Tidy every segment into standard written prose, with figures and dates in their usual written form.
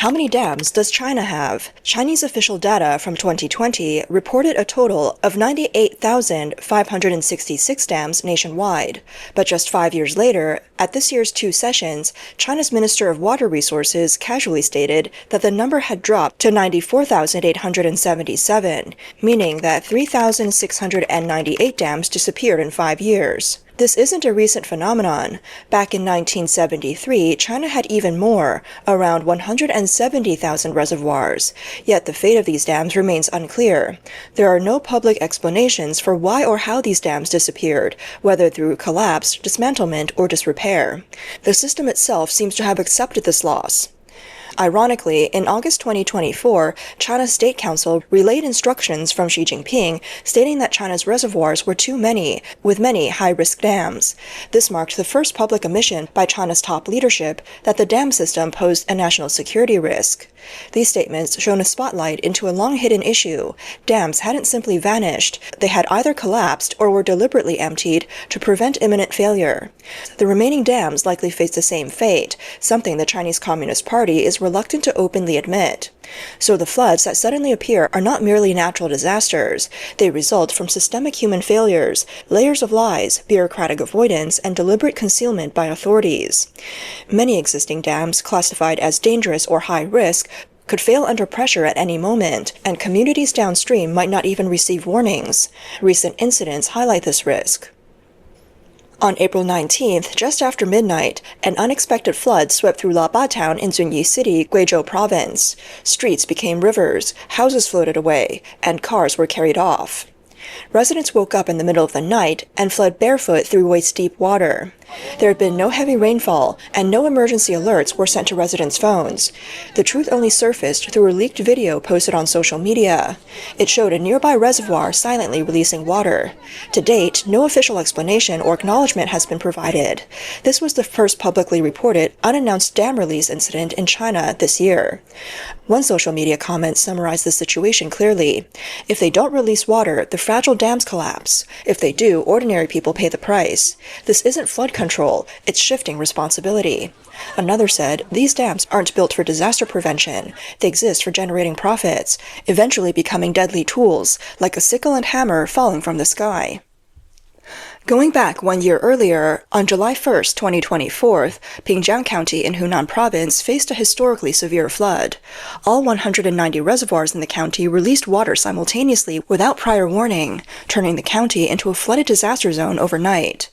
How many dams does China have? Chinese official data from 2020 reported a total of 98,566 dams nationwide. But just 5 years later, at this year's two sessions, China's Minister of Water Resources casually stated that the number had dropped to 94,877, meaning that 3,698 dams disappeared in 5 years. This isn't a recent phenomenon. Back in 1973, China had even more, around 170,000 reservoirs. Yet the fate of these dams remains unclear. There are no public explanations for why or how these dams disappeared, whether through collapse, dismantlement, or disrepair. The system itself seems to have accepted this loss. Ironically, in August 2024, China's State Council relayed instructions from Xi Jinping stating that China's reservoirs were too many, with many high-risk dams. This marked the first public admission by China's top leadership that the dam system posed a national security risk. These statements shone a spotlight into a long-hidden issue. Dams hadn't simply vanished. They had either collapsed or were deliberately emptied to prevent imminent failure. The remaining dams likely face the same fate, something the Chinese Communist Party is reluctant to openly admit. So the floods that suddenly appear are not merely natural disasters. They result from systemic human failures, layers of lies, bureaucratic avoidance, and deliberate concealment by authorities. Many existing dams classified as dangerous or high risk could fail under pressure at any moment, and communities downstream might not even receive warnings. Recent incidents highlight this risk. On April 19th, just after midnight, an unexpected flood swept through Laba Town in Zunyi City, Guizhou Province. Streets became rivers, houses floated away, and cars were carried off. Residents woke up in the middle of the night and fled barefoot through waist-deep water. There had been no heavy rainfall, and no emergency alerts were sent to residents' phones. The truth only surfaced through a leaked video posted on social media. It showed a nearby reservoir silently releasing water. To date, no official explanation or acknowledgement has been provided. This was the first publicly reported, unannounced dam release incident in China this year. One social media comment summarized the situation clearly. If they don't release water, the fragile dams collapse. If they do, ordinary people pay the price. This isn't flood control, it's shifting responsibility. Another said, these dams aren't built for disaster prevention. They exist for generating profits, eventually becoming deadly tools, like a sickle and hammer falling from the sky. Going back 1 year earlier, on July 1, 2024, Pingjiang County in Hunan Province faced a historically severe flood. All 190 reservoirs in the county released water simultaneously without prior warning, turning the county into a flooded disaster zone overnight.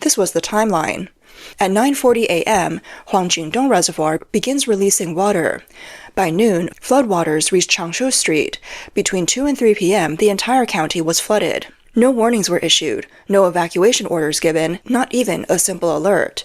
This was the timeline. At 9:40 a.m., Huangjingdong Reservoir begins releasing water. By noon, floodwaters reached Changshu Street. Between 2 and 3 p.m., the entire county was flooded. No warnings were issued, no evacuation orders given, not even a simple alert.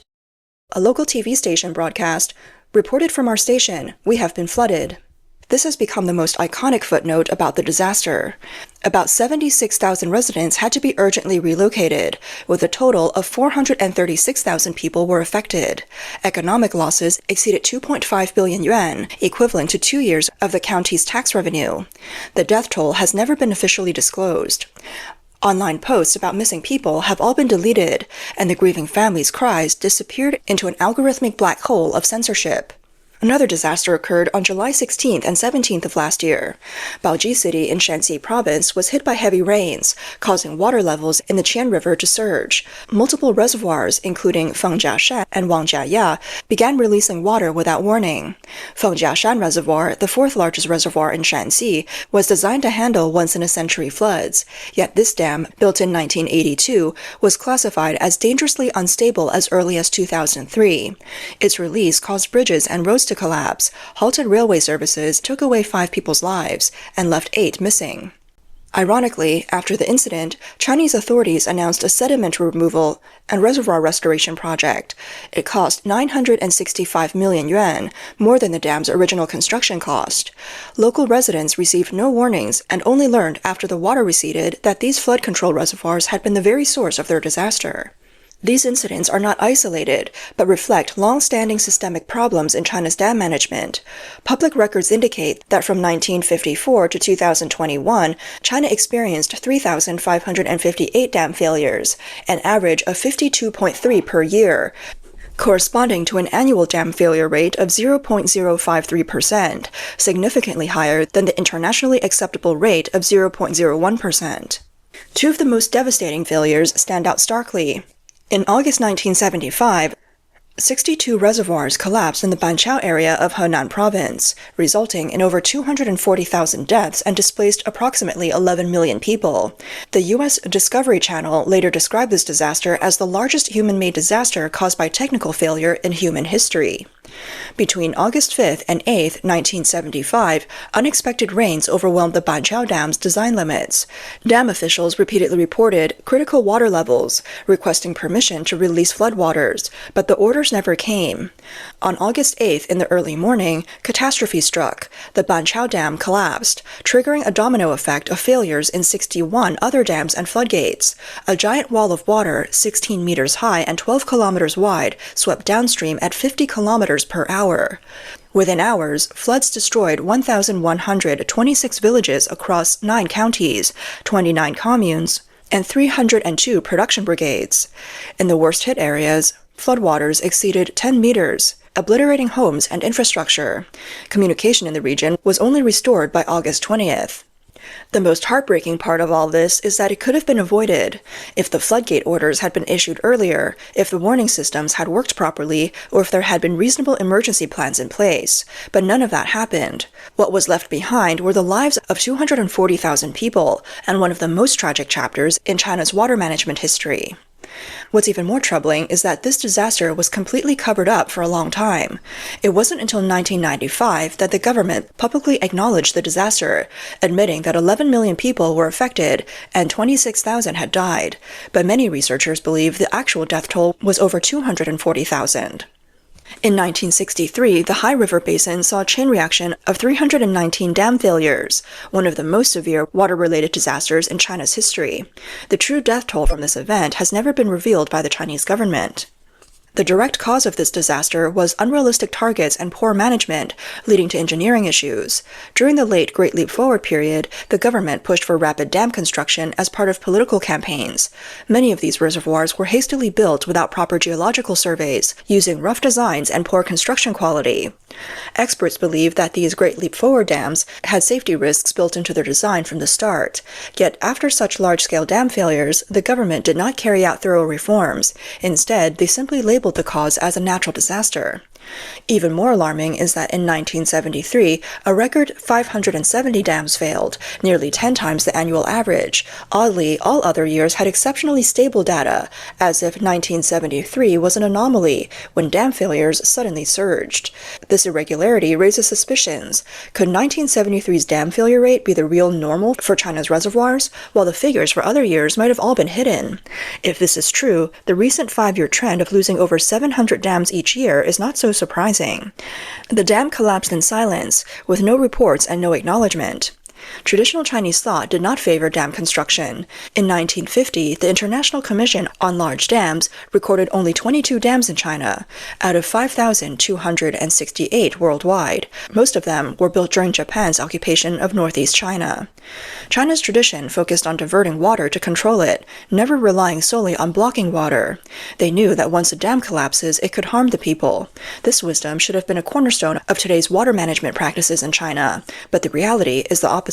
A local TV station broadcast, "Reported from our station, we have been flooded." This has become the most iconic footnote about the disaster. About 76,000 residents had to be urgently relocated, with a total of 436,000 people were affected. Economic losses exceeded 2.5 billion yuan, equivalent to 2 years of the county's tax revenue. The death toll has never been officially disclosed. Online posts about missing people have all been deleted, and the grieving families' cries disappeared into an algorithmic black hole of censorship. Another disaster occurred on July 16th and 17th of last year. Baoji City in Shanxi Province was hit by heavy rains, causing water levels in the Qian River to surge. Multiple reservoirs, including Fengjiashan and Wangjiaya, began releasing water without warning. Fengjiashan Reservoir, the fourth largest reservoir in Shanxi, was designed to handle once-in-a-century floods. Yet this dam, built in 1982, was classified as dangerously unstable as early as 2003. Its release caused bridges and roads to collapse, halted railway services, took away 5 people's lives, and left 8 missing. Ironically, after the incident, Chinese authorities announced a sediment removal and reservoir restoration project. It cost 965 million yuan, more than the dam's original construction cost. Local residents received no warnings and only learned after the water receded that these flood control reservoirs had been the very source of their disaster. These incidents are not isolated, but reflect long-standing systemic problems in China's dam management. Public records indicate that from 1954 to 2021, China experienced 3,558 dam failures, an average of 52.3 per year. corresponding to an annual dam failure rate of 0.053%, significantly higher than the internationally acceptable rate of 0.01%. Two of the most devastating failures stand out starkly. In August 1975, 62 reservoirs collapsed in the Banqiao area of Henan province, resulting in over 240,000 deaths and displaced approximately 11 million people. The U.S. Discovery Channel later described this disaster as the largest human-made disaster caused by technical failure in human history. Between August 5th and 8th, 1975, unexpected rains overwhelmed the Banqiao Dam's design limits. Dam officials repeatedly reported critical water levels, requesting permission to release floodwaters, but the orders never came. On August 8th in the early morning, catastrophe struck. The Banqiao Dam collapsed, triggering a domino effect of failures in 61 other dams and floodgates. A giant wall of water, 16 meters high and 12 kilometers wide, swept downstream at 50 kilometers per hour. Within hours, floods destroyed 1,126 villages across 9 counties, 29 communes, and 302 production brigades. In the worst-hit areas, floodwaters exceeded 10 meters, obliterating homes and infrastructure. Communication in the region was only restored by August 20th. The most heartbreaking part of all this is that it could have been avoided if the floodgate orders had been issued earlier, if the warning systems had worked properly, or if there had been reasonable emergency plans in place. But none of that happened. What was left behind were the lives of 240,000 people, and one of the most tragic chapters in China's water management history. What's even more troubling is that this disaster was completely covered up for a long time. It wasn't until 1995 that the government publicly acknowledged the disaster, admitting that 11 million people were affected and 26,000 had died, but many researchers believe the actual death toll was over 240,000. In 1963, the Hai River Basin saw a chain reaction of 319 dam failures, one of the most severe water-related disasters in China's history. The true death toll from this event has never been revealed by the Chinese government. The direct cause of this disaster was unrealistic targets and poor management, leading to engineering issues. During the late Great Leap Forward period, the government pushed for rapid dam construction as part of political campaigns. Many of these reservoirs were hastily built without proper geological surveys, using rough designs and poor construction quality. Experts believe that these Great Leap Forward dams had safety risks built into their design from the start. Yet after such large-scale dam failures, the government did not carry out thorough reforms. Instead, they simply labeled the cause as a natural disaster. Even more alarming is that in 1973, a record 570 dams failed, nearly 10 times the annual average. Oddly, all other years had exceptionally stable data, as if 1973 was an anomaly, when dam failures suddenly surged. This irregularity raises suspicions. Could 1973's dam failure rate be the real normal for China's reservoirs, while the figures for other years might have all been hidden? If this is true, the recent 5-year trend of losing over 700 dams each year is not so surprising. The dam collapsed in silence, with no reports and no acknowledgement. Traditional Chinese thought did not favor dam construction. In 1950, the International Commission on Large Dams recorded only 22 dams in China, out of 5,268 worldwide. Most of them were built during Japan's occupation of northeast China. China's tradition focused on diverting water to control it, never relying solely on blocking water. They knew that once a dam collapses, it could harm the people. This wisdom should have been a cornerstone of today's water management practices in China, but the reality is the opposite.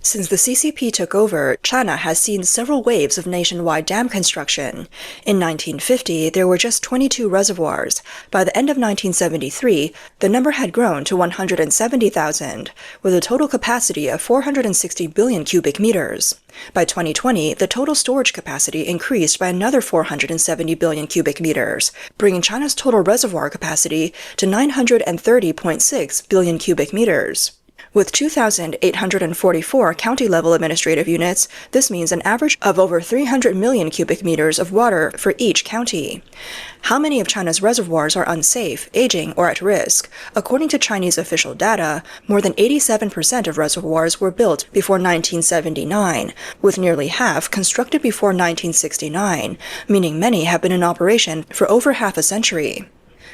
Since the CCP took over, China has seen several waves of nationwide dam construction. In 1950, there were just 22 reservoirs. By the end of 1973, the number had grown to 170,000, with a total capacity of 460 billion cubic meters. By 2020, the total storage capacity increased by another 470 billion cubic meters, bringing China's total reservoir capacity to 930.6 billion cubic meters. With 2,844 county-level administrative units, this means an average of over 300 million cubic meters of water for each county. How many of China's reservoirs are unsafe, aging, or at risk? According to Chinese official data, more than 87% of reservoirs were built before 1979, with nearly half constructed before 1969, meaning many have been in operation for over half a century.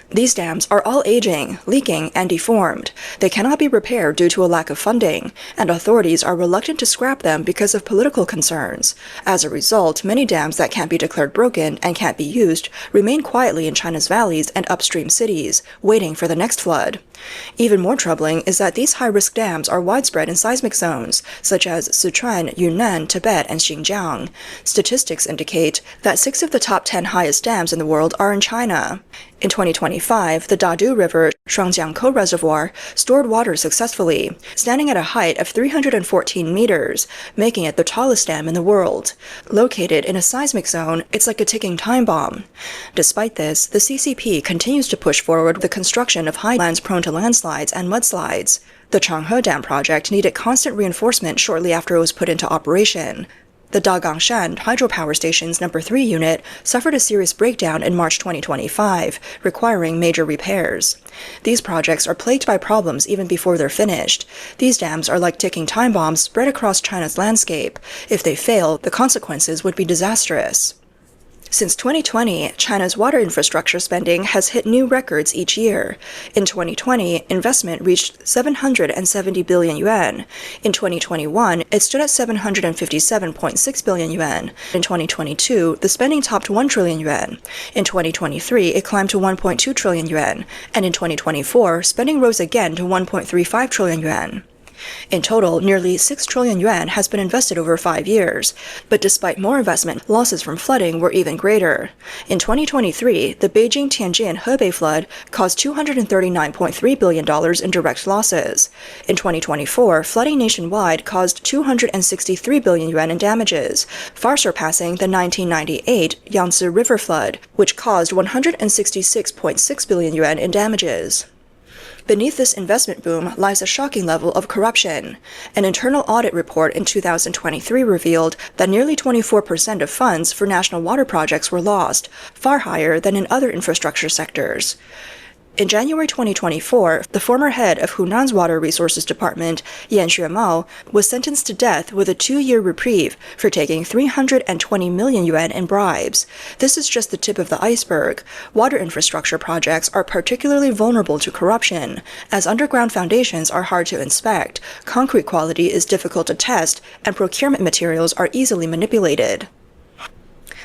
These dams are all aging, leaking, and deformed. They cannot be repaired due to a lack of funding, and authorities are reluctant to scrap them because of political concerns. As a result, many dams that can't be declared broken and can't be used remain quietly in China's valleys and upstream cities, waiting for the next flood. Even more troubling is that these high-risk dams are widespread in seismic zones, such as Sichuan, Yunnan, Tibet, and Xinjiang. Statistics indicate that 6 of the top 10 highest dams in the world are in China. In 2025, the Dadu River Shuangjiangkou Reservoir stored water successfully, standing at a height of 314 meters, making it the tallest dam in the world. Located in a seismic zone, it's like a ticking time bomb. Despite this, the CCP continues to push forward the construction of highlands prone to landslides and mudslides. The Changhe Dam project needed constant reinforcement shortly after it was put into operation. The Dagangshan hydropower station's number 3 unit suffered a serious breakdown in March 2025, requiring major repairs. These projects are plagued by problems even before they're finished. These dams are like ticking time bombs spread across China's landscape. If they fail, the consequences would be disastrous. Since 2020, China's water infrastructure spending has hit new records each year. In 2020, investment reached 770 billion yuan. In 2021, it stood at 757.6 billion yuan. In 2022, the spending topped 1 trillion yuan. In 2023, it climbed to 1.2 trillion yuan. And in 2024, spending rose again to 1.35 trillion yuan. In total, nearly 6 trillion yuan has been invested over 5 years. But despite more investment, losses from flooding were even greater. In 2023, the Beijing-Tianjin-Hebei flood caused $239.3 billion in direct losses. In 2024, flooding nationwide caused 263 billion yuan in damages, far surpassing the 1998 Yangtze River flood, which caused 166.6 billion yuan in damages. Beneath this investment boom lies a shocking level of corruption. An internal audit report in 2023 revealed that nearly 24% of funds for national water projects were lost, far higher than in other infrastructure sectors. In January 2024, the former head of Hunan's Water Resources Department, Yan Xuemao, was sentenced to death with a 2-year reprieve for taking 320 million yuan in bribes. This is just the tip of the iceberg. Water infrastructure projects are particularly vulnerable to corruption, as underground foundations are hard to inspect, concrete quality is difficult to test, and procurement materials are easily manipulated.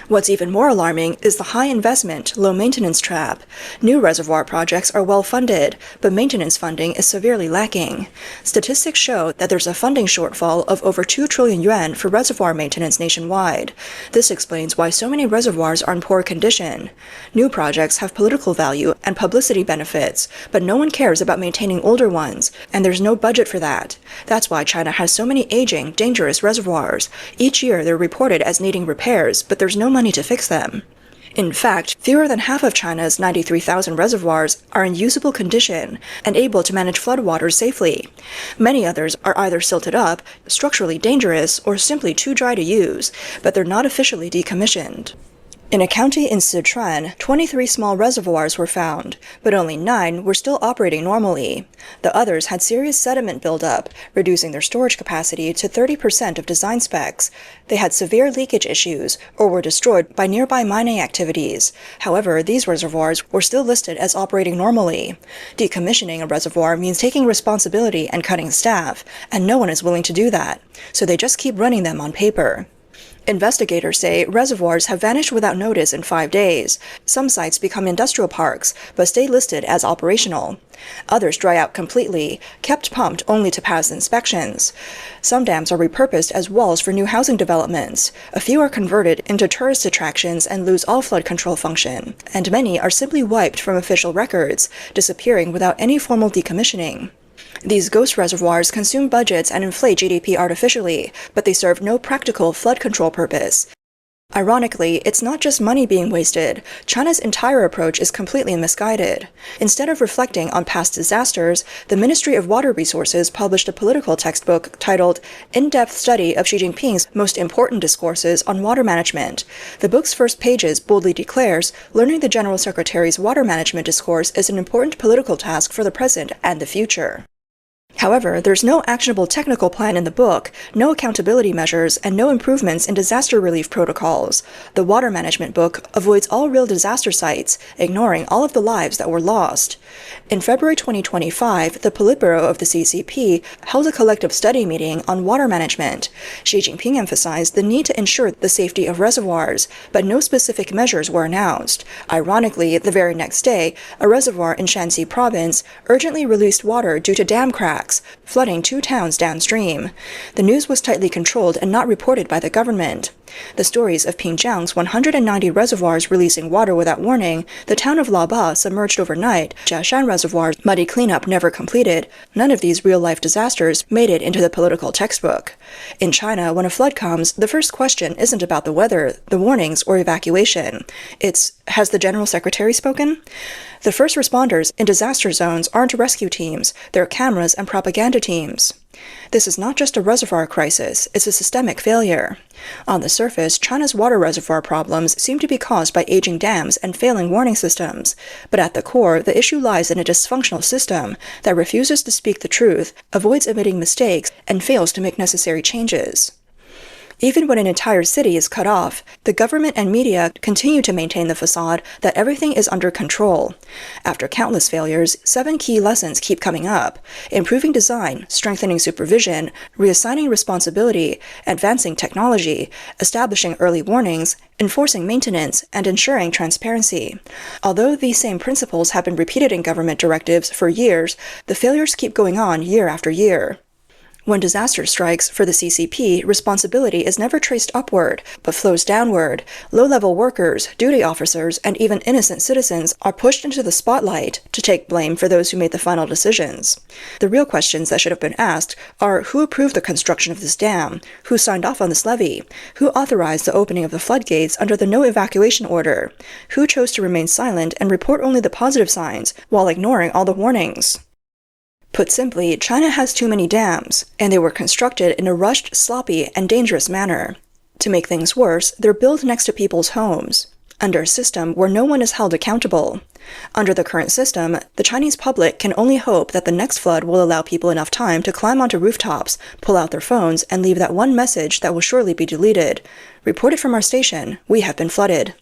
What's even more alarming is the high investment, low maintenance trap. New reservoir projects are well funded, but maintenance funding is severely lacking. Statistics show that there's a funding shortfall of over 2 trillion yuan for reservoir maintenance nationwide. This explains why so many reservoirs are in poor condition. New projects have political value and publicity benefits, but no one cares about maintaining older ones, and there's no budget for that. That's why China has so many aging, dangerous reservoirs. Each year they're reported as needing repairs, but there's no money to fix them. In fact, fewer than half of China's 93,000 reservoirs are in usable condition and able to manage floodwaters safely. Many others are either silted up, structurally dangerous, or simply too dry to use, but they're not officially decommissioned. In a county in Sichuan, 23 small reservoirs were found, but only 9 were still operating normally. The others had serious sediment buildup, reducing their storage capacity to 30% of design specs. They had severe leakage issues, or were destroyed by nearby mining activities. However, these reservoirs were still listed as operating normally. Decommissioning a reservoir means taking responsibility and cutting staff, and no one is willing to do that, so they just keep running them on paper. Investigators say reservoirs have vanished without notice in 5 days. Some sites become industrial parks, but stay listed as operational. Others dry out completely, kept pumped only to pass inspections. Some dams are repurposed as walls for new housing developments. A few are converted into tourist attractions and lose all flood control function. And many are simply wiped from official records, disappearing without any formal decommissioning. These ghost reservoirs consume budgets and inflate GDP artificially, but they serve no practical flood control purpose. Ironically, it's not just money being wasted. China's entire approach is completely misguided. Instead of reflecting on past disasters, the Ministry of Water Resources published a political textbook titled In-Depth Study of Xi Jinping's Most Important Discourses on Water Management. The book's first pages boldly declares, learning the General Secretary's water management discourse is an important political task for the present and the future. However, there's no actionable technical plan in the book, no accountability measures, and no improvements in disaster relief protocols. The water management book avoids all real disaster sites, ignoring all of the lives that were lost. In February 2025, the Politburo of the CCP held a collective study meeting on water management. Xi Jinping emphasized the need to ensure the safety of reservoirs, but no specific measures were announced. Ironically, the very next day, a reservoir in Shanxi province urgently released water due to dam cracks, flooding 2 towns downstream. The news was tightly controlled and not reported by the government. The stories of Pingjiang's 190 reservoirs releasing water without warning, the town of Laba submerged overnight, Jiashan Reservoir's muddy cleanup never completed, none of these real-life disasters made it into the political textbook. In China, when a flood comes, the first question isn't about the weather, the warnings, or evacuation. It's, has the General Secretary spoken? The first responders in disaster zones aren't rescue teams, they're cameras and propaganda teams. This is not just a reservoir crisis, it's a systemic failure. On the surface, China's water reservoir problems seem to be caused by aging dams and failing warning systems. But at the core, the issue lies in a dysfunctional system that refuses to speak the truth, avoids admitting mistakes, and fails to make necessary changes. Even when an entire city is cut off, the government and media continue to maintain the facade that everything is under control. After countless failures, 7 key lessons keep coming up: improving design, strengthening supervision, reassigning responsibility, advancing technology, establishing early warnings, enforcing maintenance, and ensuring transparency. Although these same principles have been repeated in government directives for years, the failures keep going on year after year. When disaster strikes, for the CCP, responsibility is never traced upward, but flows downward. Low-level workers, duty officers, and even innocent citizens are pushed into the spotlight to take blame for those who made the final decisions. The real questions that should have been asked are: who approved the construction of this dam? Who signed off on this levee? Who authorized the opening of the floodgates under the no evacuation order? Who chose to remain silent and report only the positive signs, while ignoring all the warnings? Put simply, China has too many dams, and they were constructed in a rushed, sloppy, and dangerous manner. To make things worse, they're built next to people's homes, under a system where no one is held accountable. Under the current system, the Chinese public can only hope that the next flood will allow people enough time to climb onto rooftops, pull out their phones, and leave that one message that will surely be deleted. Reported from our station, we have been flooded.